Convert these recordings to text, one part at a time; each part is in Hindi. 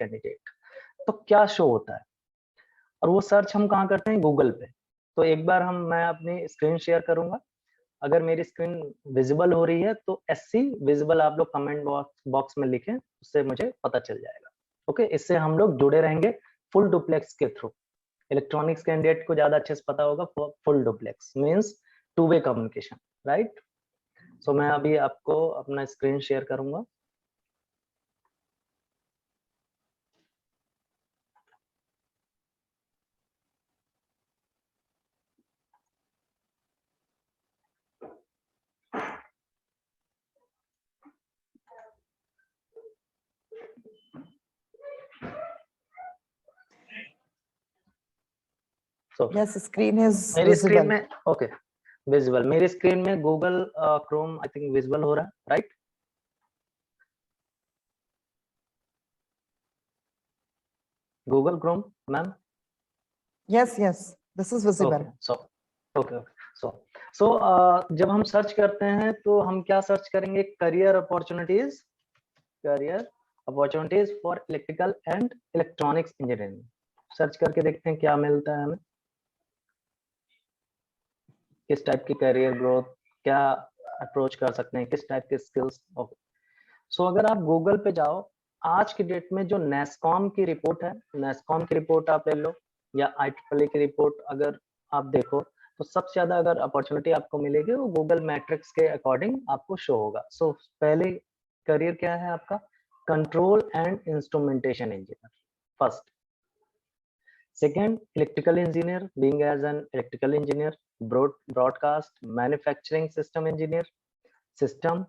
कैंडिडेट, तो क्या शो होता है, और वो सर्च हम कहाँ करते हैं, गूगल पे। तो एक बार मैं अपनी स्क्रीन शेयर करूंगा। अगर मेरी स्क्रीन विजिबल हो रही है तो एससी विजिबल आप लोग कमेंट बॉक्स में लिखें, उससे मुझे पता चल जाएगा। ओके, इससे हम लोग जुड़े रहेंगे फुल डुप्लेक्स के थ्रू। इलेक्ट्रॉनिक्स कैंडिडेट को ज्यादा अच्छे से पता होगा, full duplex means two way communication, right. So मैं अभी आपको अपना स्क्रीन शेयर करूंगा। Yes, screen is मेरी visible. स्क्रीन में ओके विजिबल, मेरी स्क्रीन में Google Chrome I think visible हो रहा है, right. Google Chrome ma'am. Yes, yes, this is visible. Okay so जब हम सर्च करते हैं तो हम क्या सर्च करेंगे, career opportunities for electrical and electronics engineering. Search करके देखते हैं क्या मिलता है हमें, किस टाइप की करियर ग्रोथ, क्या अप्रोच कर सकते हैं, किस टाइप के स्किल्स। ओके, सो अगर आप गूगल पे जाओ, आज की डेट में जो नेस्कॉम की रिपोर्ट है, नेस्कॉम की रिपोर्ट आप ले लो, या IEEE की रिपोर्ट अगर आप देखो, तो सबसे ज्यादा अगर अपॉर्चुनिटी आपको मिलेगी वो गूगल मैट्रिक्स के अकॉर्डिंग आपको शो होगा। सो पहले करियर क्या है आपका, control and instrumentation engineer first. Second, electrical engineer, being as an electrical engineer, broadcast, manufacturing system engineer, system,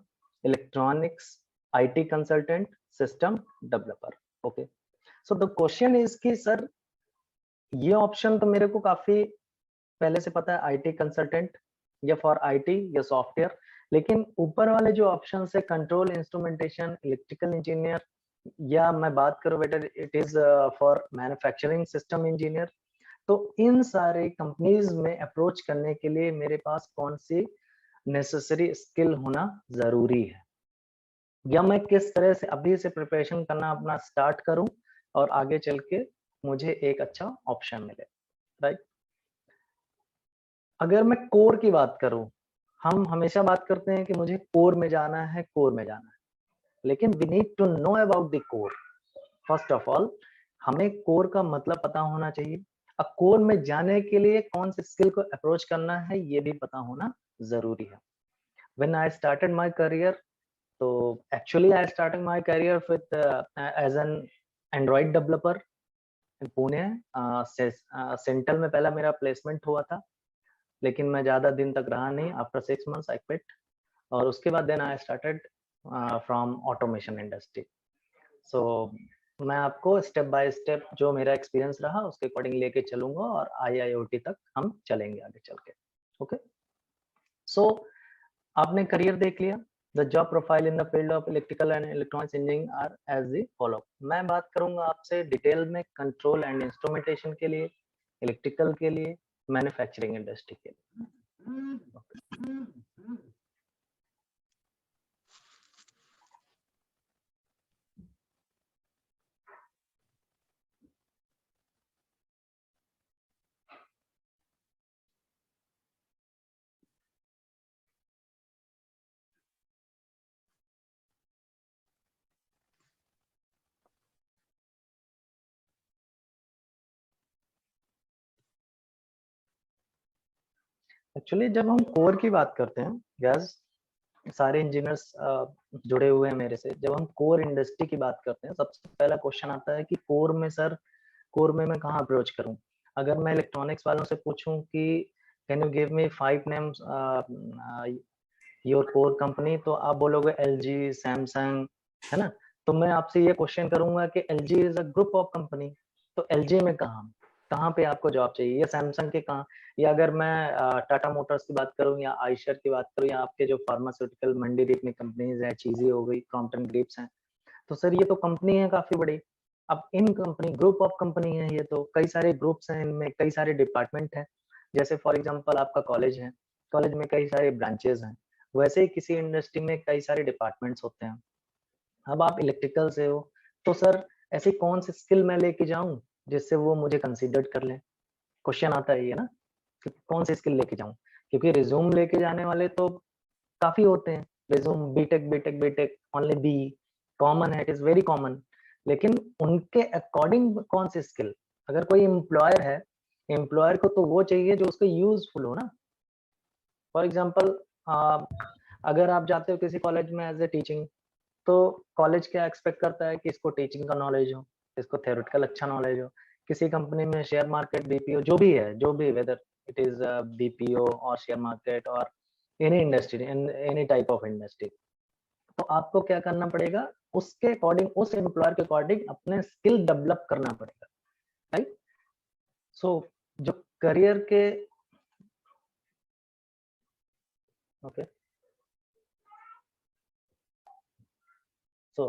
electronics, IT consultant, system developer. Okay. So the question is कि सर ये ऑप्शन तो मेरे को काफी पहले से पता है, IT कंसल्टेंट या फॉर IT या सॉफ्टवेयर, लेकिन ऊपर वाले जो ऑप्शन है, कंट्रोल इंस्ट्रूमेंटेशन, इलेक्ट्रिकल इंजीनियर, या मैं बात करूं better it is for manufacturing system engineer, तो इन सारे कंपनीज में अप्रोच करने के लिए मेरे पास कौन सी नेसेसरी स्किल होना जरूरी है, या मैं किस तरह से अभी से प्रिपरेशन करना अपना स्टार्ट करूं और आगे चल के मुझे एक अच्छा ऑप्शन मिले, राइट। अगर मैं कोर की बात करूं, हम हमेशा बात करते हैं कि मुझे कोर में जाना है, कोर में जाना है, लेकिन we need to know about the core. First of all हमें कोर का मतलब पता होना चाहिए। अब कोर में जाने के लिए कौन से स्किल को अप्रोच करना है ये भी पता होना जरूरी है। When I started my career, तो actually I started my career with as an Android developer in Pune. Central में पहला मेरा प्लेसमेंट हुआ था, लेकिन मैं ज्यादा दिन तक रहा नहीं, आफ्टर 6 months आई क्विट, और उसके बाद then I started from automation industry. So मैं आपको स्टेप बाय स्टेप जो मेरा एक्सपीरियंस रहा उसके अकॉर्डिंग लेके चलूंगा, और IIoT तक हम चलेंगे आगे चल के। ओके, सो आपने करियर देख लिया। The job profile in the field of electrical and electronics engineering are as the follow. मैं बात करूंगा आपसे डिटेल में कंट्रोल एंड इंस्ट्रूमेंटेशन के लिए, इलेक्ट्रिकल के लिए, मैन्युफैक्चरिंग इंडस्ट्री के लिए। एक्चुअली जब हम कोर की बात करते हैं, गैस सारे इंजीनियर्स जुड़े हुए हैं मेरे से, जब हम कोर इंडस्ट्री की बात करते हैं सबसे पहला क्वेश्चन आता है कि कोर में सर, कोर में मैं कहाँ अप्रोच करूं। अगर मैं इलेक्ट्रॉनिक्स वालों से पूछूं कि can you give me 5 names your core company, तो आप बोलोगे LG, सैमसंग, है ना। तो मैं आपसे ये क्वेश्चन करूंगा कि LG is a group of company, तो LG में कहाँ पे आपको जॉब चाहिए, या सैमसंग के कहाँ, या अगर मैं टाटा मोटर्स की बात करूं, या आयशर की बात करूं, या आपके जो फार्मास्यूटिकल मंडी रेट में कंपनीज है, चीजें हो गई, क्रॉम्पटन ग्रेप्स हैं, तो सर ये तो कंपनी है काफी बड़ी। अब इन कंपनी ग्रुप ऑफ कंपनी है, ये तो कई सारे ग्रुप्स हैं, इनमें कई सारे डिपार्टमेंट हैं। जैसे फॉर एग्जांपल आपका कॉलेज है, कॉलेज में कई सारे ब्रांचेस हैं, वैसे ही किसी इंडस्ट्री में कई सारे डिपार्टमेंट्स होते हैं। अब आप इलेक्ट्रिकल से हो, तो सर ऐसी कौन सी स्किल मैं लेके जाऊं जिससे वो मुझे कंसीडर कर ले। क्वेश्चन आता है ये ना कि कौन सी स्किल लेके जाऊं, क्योंकि रिज्यूम लेके जाने वाले तो काफी होते हैं। Resume BTech BTech BTech only be common है, इट इज वेरी कॉमन। लेकिन उनके अकॉर्डिंग कौन सी स्किल, अगर कोई एम्प्लॉयर है, एम्प्लॉयर को तो वो चाहिए जो उसको यूजफुल हो ना। फॉर एग्जाम्पल अगर आप जाते हो किसी कॉलेज में एज ए टीचिंग, तो कॉलेज क्या एक्सपेक्ट करता है कि इसको टीचिंग का नॉलेज हो, इसको थ्योरेटिकल अच्छा नॉलेज हो। किसी कंपनी में शेयर मार्केट बीपीओ जो भी है, जो भी वेदर इट इज बीपीओ और शेयर मार्केट और any industry, any type of industry, तो आपको क्या करना पड़ेगा, उसके अकॉर्डिंग, उस एम्प्लॉयर के अकॉर्डिंग अपने स्किल डेवलप करना पड़ेगा, राइट। सो जो करियर के ओके, सो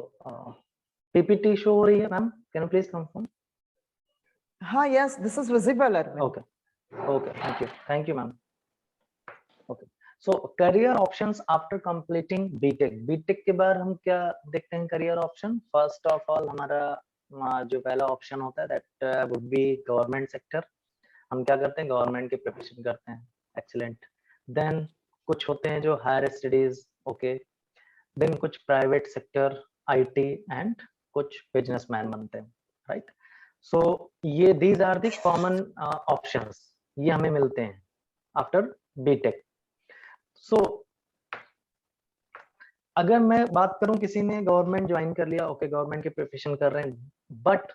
पीपीटी शो हो रही है ma'am, can you please confirm? हाँ, yes, this is visible, Arvind. Okay okay, thank you ma'am. Okay, so career options after completing BTech. BTech के बाद हम क्या देखते हैं career option? First of all हमारा जो पहला ऑप्शन होता है that would be government sector. हम क्या करते हैं, गवर्नमेंट की प्रिपरेशन करते हैं, एक्सीलेंट। देन कुछ होते हैं जो हायर स्टडीज, ओके। देन कुछ प्राइवेट सेक्टर, आईटी, एंड कुछ बिजनेसमैन बनते हैं, राइट। सो ये these are the common options, ये हमें मिलते हैं आफ्टर बीटेक। सो अगर मैं बात करूं, किसी ने गवर्नमेंट ज्वाइन कर लिया, ओके, गवर्नमेंट की प्रिपरेशन कर रहे हैं, बट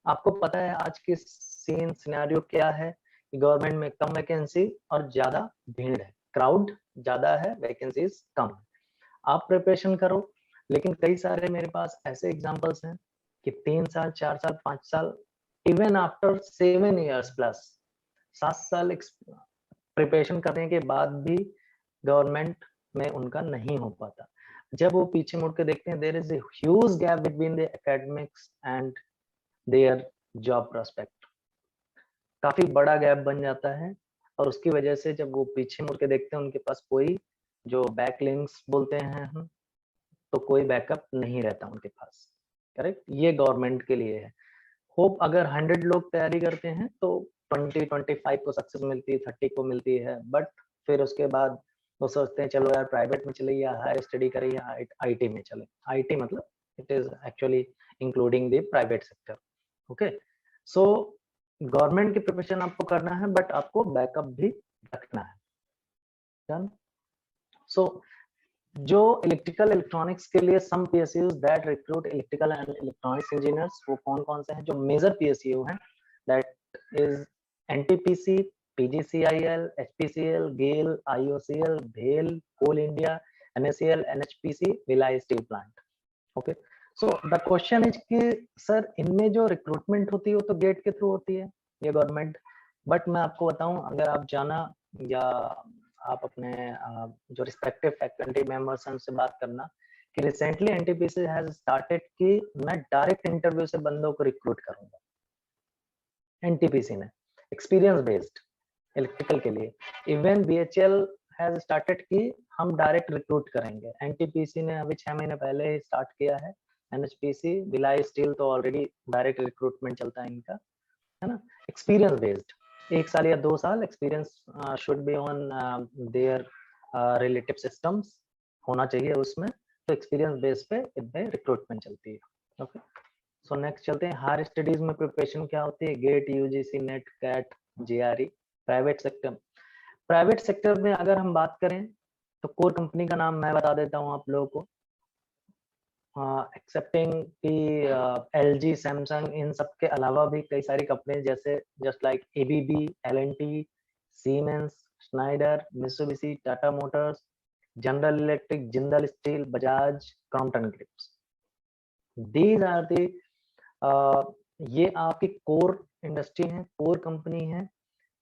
आपको पता है आज की सीन सिनेरियो क्या है कि गवर्नमेंट में कम वैकेंसी और ज्यादा भीड़ है, क्राउड ज्यादा है, वैकेंसीज कम है। आप प्रिपरेशन करो, लेकिन कई सारे मेरे पास ऐसे एग्जांपल्स हैं कि 3 साल 4 साल 5 साल, इवन आफ्टर 7 years प्लस, 7 साल प्रिपरेशन करने के बाद भी गवर्नमेंट में उनका नहीं हो पाता। जब वो पीछे मुड़ के देखते हैं, there is a huge gap between the academics and their job prospect. काफी बड़ा गैप बन जाता है, और उसकी वजह से जब वो पीछे मुड़ के देखते हैं, उनके पास कोई, जो बैकलिंक्स बोलते हैं हम, तो कोई बैकअप नहीं रहता उनके पास, करेक्ट। ये गवर्नमेंट के लिए है। होप अगर 100 लोग तैयारी करते हैं तो 20-25 को सक्सेस मिलती है, 30 को मिलती है, बट फिर उसके बाद वो सोचते हैं चलो यार प्राइवेट में चले या हायर स्टडी करें या आईटी में चले। आईटी मतलब it is actually including the private sector, okay. So government की प्रिपरेशन आपको करना है, बट आपको बैकअप भी रखना है, डन। सो जो इलेक्ट्रिकल इलेक्ट्रॉनिक्स के लिए some PSUs that recruit electrical and electronics engineers, वो कौन कौन से हैं जो मेजर पीएसयू हैं? That is NTPC, PGCIL, HPCL, GAIL, IOCL, भेल, Coal India, NSCL, NHPC, Bhilai steel plant, okay. So the question is कि सर इनमें जो रिक्रूटमेंट होती है वो तो गेट के थ्रू होती है, ये गवर्नमेंट, बट मैं आपको बताऊं, अगर आप जाना या आप अपने जो रिस्पेक्टिव फैकल्टी मेंबर्स हैं उनसे बात करना कि रिसेंटली एनटीपीसी हैज स्टार्टेड कि मैं डायरेक्ट इंटरव्यू से बंदों को रिक्रूट करूंगा। एनटीपीसी ने एक्सपीरियंस बेस्ड इलेक्ट्रिकल के लिए, इवन बीएचएल हैज स्टार्टेड कि हम डायरेक्ट रिक्रूट करेंगे। एनटीपीसी ने अभी 6 महीने पहले ही स्टार्ट किया है। एनएचपीसी, भिलाई स्टील तो ऑलरेडी डायरेक्ट रिक्रूटमेंट चलता है इनका, है ना। एक्सपीरियंस बेस्ड, 1 साल या 2 साल experience should be on their relative systems होना चाहिए उसमें, तो एक्सपीरियंस बेस पे इनमें रिक्रूटमेंट चलती है, ओके। सो नेक्स्ट चलते हैं, हायर स्टडीज में प्रिपरेशन क्या होती है? GATE, UGC, NET, CAT, JRE. Private sector, private sector में अगर हम बात करें तो कोर कंपनी का नाम मैं बता देता हूँ आप लोगों को, एक्सेप्टिंग कि एलजी, सैमसंग, इन सब के अलावा भी कई सारी कंपनी जैसे just like ABB, LNT, Siemens, Schneider, Mitsubishi, Tata Motors, General Electric, Jindal Steel, Bajaj, Crompton Greaves, these are the ये आपकी कोर इंडस्ट्री है, कोर कंपनी है।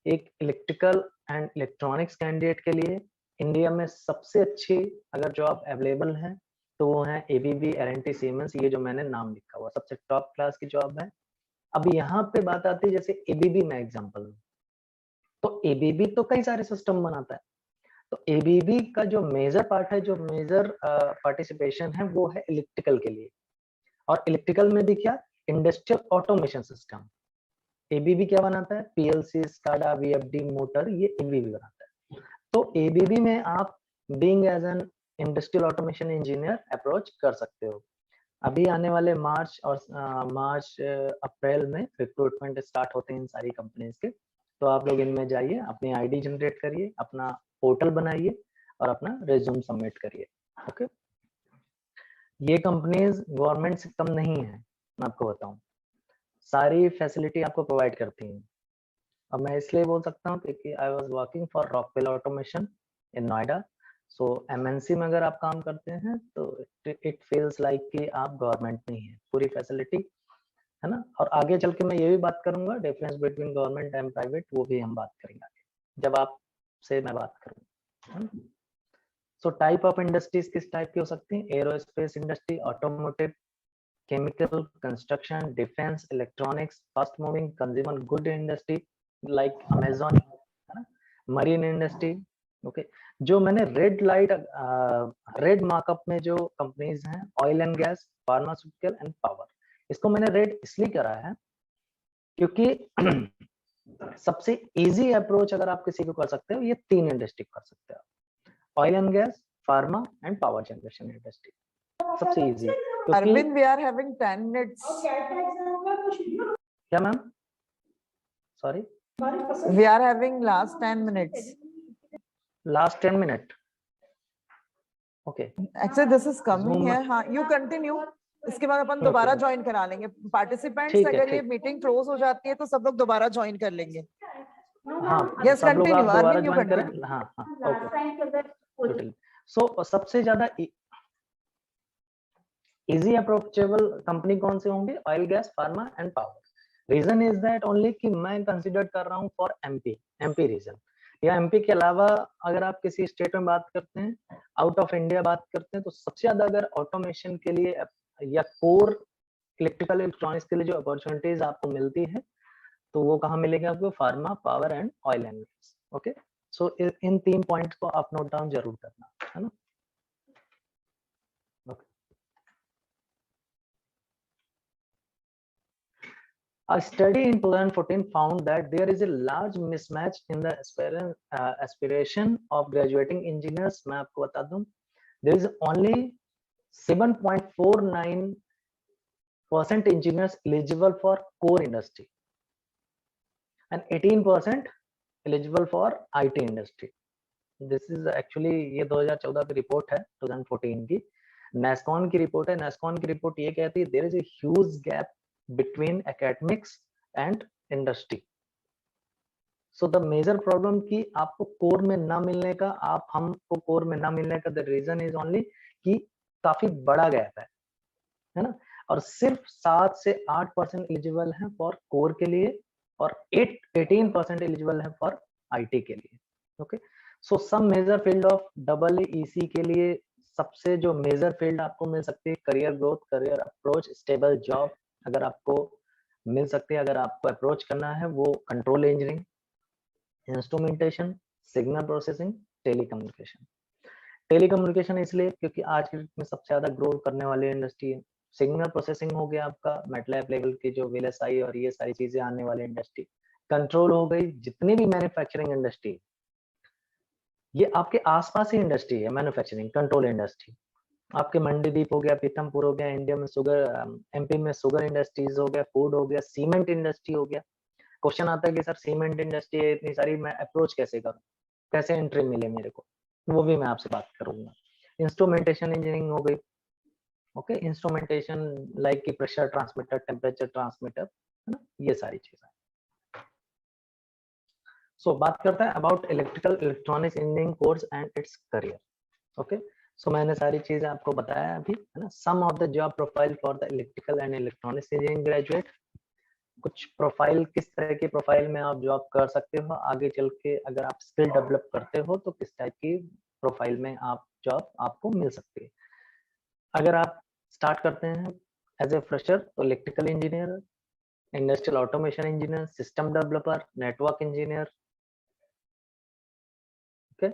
एक इलेक्ट्रिकल एंड इलेक्ट्रॉनिक्स कैंडिडेट के लिए इंडिया में सबसे अच्छी अगर जॉब अवेलेबल है तो वो है एबीबी, एलएनटी, सीमेंस, ये जो मैंने नाम लिखा हुआ सबसे टॉप क्लास की जॉब है। अब यहाँ पे बात आती है, जैसे एबीबी में एग्जांपल, तो एबीबी तो कई सारे सिस्टम बनाता है, तो एबीबी का जो मेजर पार्ट है, जो मेजर पार्टिसिपेशन है, वो है इलेक्ट्रिकल के लिए। और इलेक्ट्रिकल में भी क्या, इंडस्ट्रियल ऑटोमेशन सिस्टम। एबीबी क्या बनाता है? पीएलसी, स्काडा, वीएफडी, मोटर, ये एबीबी बनाता है। तो एबीबी में आप being as an industrial automation engineer approach कर सकते हो। अभी आने वाले मार्च और अप्रैल में रिक्रूटमेंट स्टार्ट होते हैं इन सारी कंपनीज के। तो आप लोग इनमें जाइए, अपनी आईडी जनरेट करिए, अपना पोर्टल बनाइए और अपना रिज्यूम सबमिट करिए। ओके, ये कंपनीज गवर्नमेंट से कम नहीं है, मैं आपको बताऊं, सारी फैसिलिटी आपको प्रोवाइड करती हैं। अब मैं इसलिए बोल सकता हूँ क्योंकि I was working for Rockwell automation in Noida. So MNC में अगर आप काम करते हैं तो इट फील्स लाइक कि आप गवर्नमेंट में ही है, पूरी फैसिलिटी है ना। और आगे चल के मैं ये भी बात करूंगा difference between government and private, वो भी हम बात करेंगे आगे जब आपसे मैं बात करूंगा। सो टाइप ऑफ इंडस्ट्रीज किस टाइप की हो सकती है? Aerospace industry, automotive, chemical, construction, defense, electronics, fast moving consumer good industry like Amazon, है ना, marine industry। ओके, जो मैंने रेड मार्कअप में जो कंपनीज हैं, oil and gas, pharmaceutical and power, इसको मैंने रेड इसलिए करा है क्योंकि सबसे इजी अप्रोच अगर आप किसी को कर सकते हो, ये 3 इंडस्ट्री कर सकते हो, oil and gas, pharma and power generation industry, सबसे easy. Arvind, we are having 10 minutes. क्या ma'am? Sorry, We are having last 10 minutes. Last 10 minute. Okay, Actually, this is coming Zoom- here. हाँ, you continue. इसके बाद अपन Okay, दोबारा okay. ज्वाइन करा लेंगे पार्टिसिपेंट्स। ठीक है, अगर ये ठीक। मीटिंग क्लोज हो जाती है तो सब लोग दोबारा ज्वाइन कर लेंगे। हाँ, Yes, सब लोग आप continue. दोबारा Arvind, you ज्वाइन करें। continue. हाँ हाँ, ओके। सो सबसे ज्यादा इजी अप्रोचेबल कंपनी कौन से होंगे? Oil, gas, pharma and power. Reason is that only कि मैं कंसिडर कर रहा हूँ फॉर एमपी रीजन, या एमपी के अलावा अगर आप किसी स्टेट में बात करते हैं, आउट ऑफ इंडिया बात करते हैं, तो सबसे ज्यादा अगर ऑटोमेशन के लिए या कोर इलेक्ट्रिकल इलेक्ट्रॉनिक्स के लिए जो अपॉर्चुनिटीज आपको मिलती है, तो वो कहाँ मिलेगी आपको? Pharma, power and oil and gas. Okay, so in 3 points को आप नोट डाउन जरूर करना, है ना। A study in 2014 found that there is a large mismatch in the aspiration of graduating engineers. मैं आपको बता दूं, there is only 7.49% engineers eligible for core industry and 18% eligible for IT industry. This is actually ये 2014 की रिपोर्ट है, 2014 की नेस्कॉन की रिपोर्ट है। नेस्कॉन की रिपोर्ट ये कहती है there is a huge gap between academics and industry. So the major problem कि आपको कोर में ना मिलने का, हमको कोर में ना मिलने का the reason is only कि काफी बड़ा गैप है ना। और सिर्फ 7 से 8% एलिजिबल है फॉर कोर के लिए और 18% एलिजिबल है फॉर आईटी के लिए। Okay, so some major field of double EC के लिए सबसे जो मेजर फील्ड आपको मिल सकती है, career growth, career approach, stable job अगर आपको मिल सकती है, अगर आपको अप्रोच करना है, वो control engineering, instrumentation, signal processing, telecommunication. Telecommunication इसलिए क्योंकि आज के में सबसे ज्यादा ग्रो करने वाली इंडस्ट्री है। सिग्नल प्रोसेसिंग हो गया आपका मैटलैब लेवल की जो वीएलएसआई और ये सारी चीजें आने वाली इंडस्ट्री। कंट्रोल हो गई, जितनी भी मैन्युफैक्चरिंग इंडस्ट्री, ये आपके आसपास ही इंडस्ट्री है। मैन्युफैक्चरिंग कंट्रोल इंडस्ट्री आपके मंडीदीप हो गया, पीथमपुर हो गया, इंडिया में शुगर, एमपी में शुगर इंडस्ट्रीज हो गया, फूड हो गया, सीमेंट इंडस्ट्री हो गया। क्वेश्चन आता है कि सर सीमेंट इंडस्ट्री है इतनी सारी, मैं अप्रोच कैसे करूं, कैसे एंट्री मिले मेरे को, वो भी मैं आपसे बात करूंगा। इंस्ट्रूमेंटेशन इंजीनियरिंग हो गई। ओके, इंस्ट्रूमेंटेशन लाइक की प्रेशर ट्रांसमीटर, टेम्परेचर ट्रांसमीटर, है ना, ये सारी चीजें। सो बात करते हैं about electrical electronics engineering course and it's career. Okay, so मैंने सारी चीजें आपको बताया अभी, है ना। Some of the job profile for the electrical and electronics engineering graduate. कुछ प्रोफाइल, किस तरह की प्रोफाइल में आप जॉब कर सकते हो आगे चल के, अगर आप स्किल डेवलप करते हो तो किस टाइप की प्रोफाइल में आप जॉब आपको मिल सकती है। अगर आप स्टार्ट करते हैं एज ए फ्रेशर तो electrical engineer, industrial automation engineer, system developer, network engineer. Okay,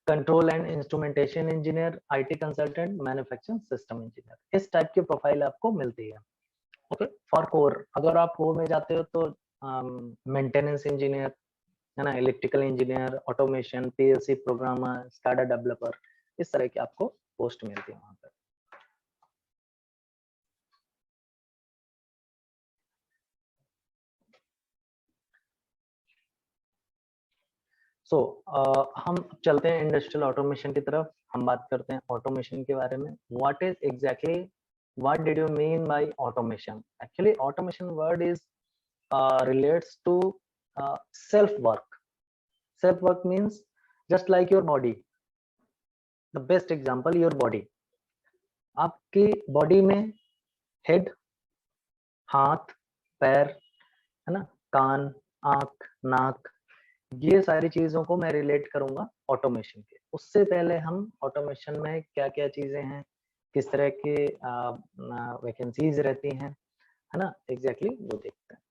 control and instrumentation engineer, IT consultant, manufacturing system engineer, इस टाइप की प्रोफाइल आपको मिलती है। ओके, फॉर कोर अगर आप कोर में जाते हो तो मेंटेनेंस इंजीनियर है ना, electrical engineer, automation, PLC programmer, SCADA developer, इस तरह की आपको पोस्ट मिलती है वहां पर। सो हम चलते हैं इंडस्ट्रियल ऑटोमेशन की तरफ। हम बात करते हैं ऑटोमेशन के बारे में। What is exactly, what did you mean by automation? Actually automation word is relates to self work. Self work means just like your body. The best example, your body. आपकी बॉडी में हेड, हाथ, पैर, है ना, कान, आंख, नाक, ये सारी चीजों को मैं रिलेट करूंगा ऑटोमेशन के। उससे पहले हम ऑटोमेशन में क्या क्या चीजें हैं, किस तरह के वैकेंसीज रहती हैं, है ना, एग्जैक्टली वो देखते हैं।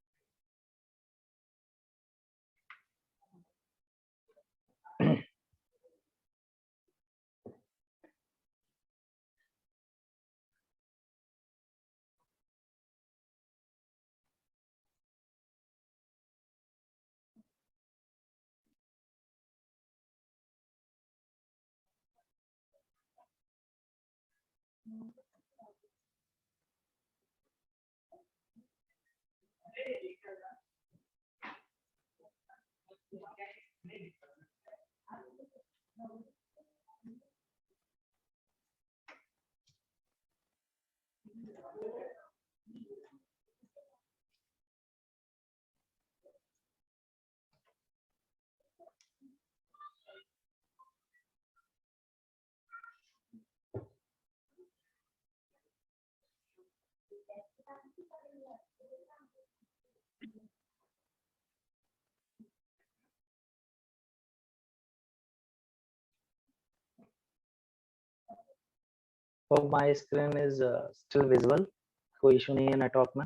तो my screen is still visible, कोई इशू नहीं है नेटवर्क में?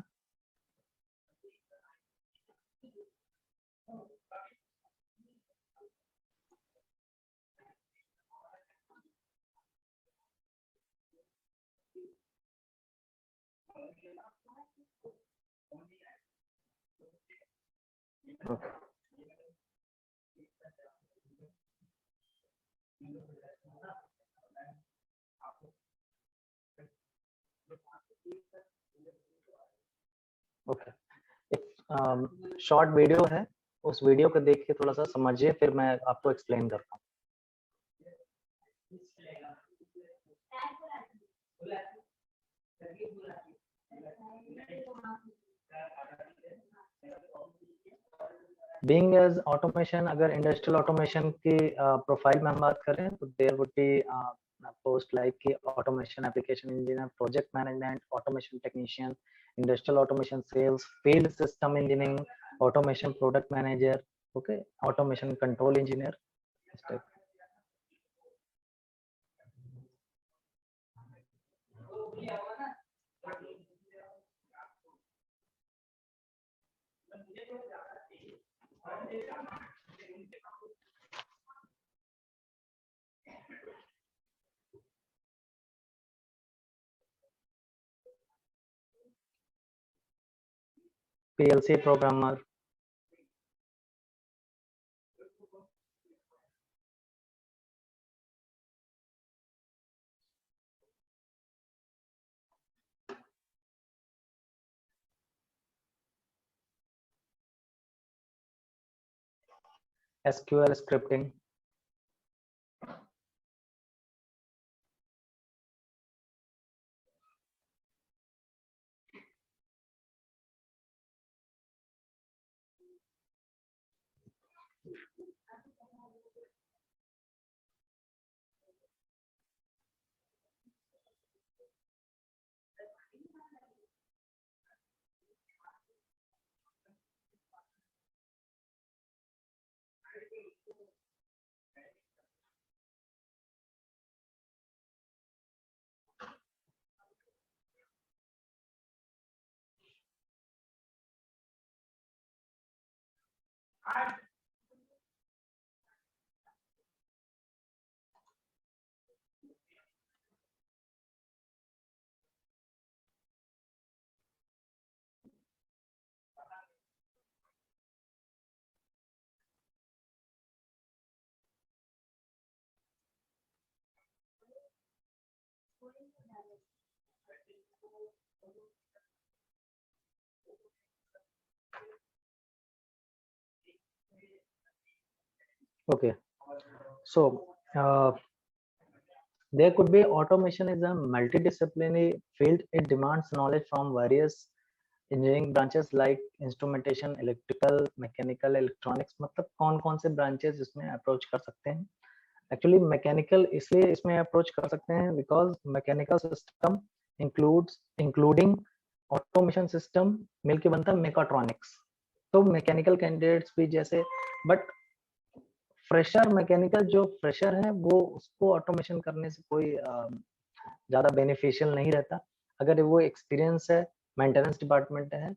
Okay. ओके, एक शॉर्ट वीडियो है, उस वीडियो को देख के थोड़ा सा समझिए, फिर मैं आपको एक्सप्लेन करता हूँ। बीइंग एज ऑटोमेशन, अगर इंडस्ट्रियल ऑटोमेशन की प्रोफाइल में हम बात करें तो there would be post like automation application engineer, project management, automation technician, industrial automation sales, field system engineering, automation product manager, okay, automation control engineer, इस type. PLC programmer, SQL scripting, Okay, so there could be automation is a multidisciplinary field. It demands knowledge from various engineering branches like instrumentation, electrical, mechanical, electronics. मतलब कौन कौन से branches इसमें approach कर सकते हैं? Actually mechanical इसलिए इसमें approach कर सकते हैं because mechanical system including automation system मिलके बनता है mechatronics. तो mechanical candidates भी जैसे but फ्रेशर मैकेनिकल जो फ्रेशर है वो उसको ऑटोमेशन करने से कोई ज्यादा बेनिफिशियल नहीं रहता। अगर वो एक्सपीरियंस है, मेंटेनेंस डिपार्टमेंट है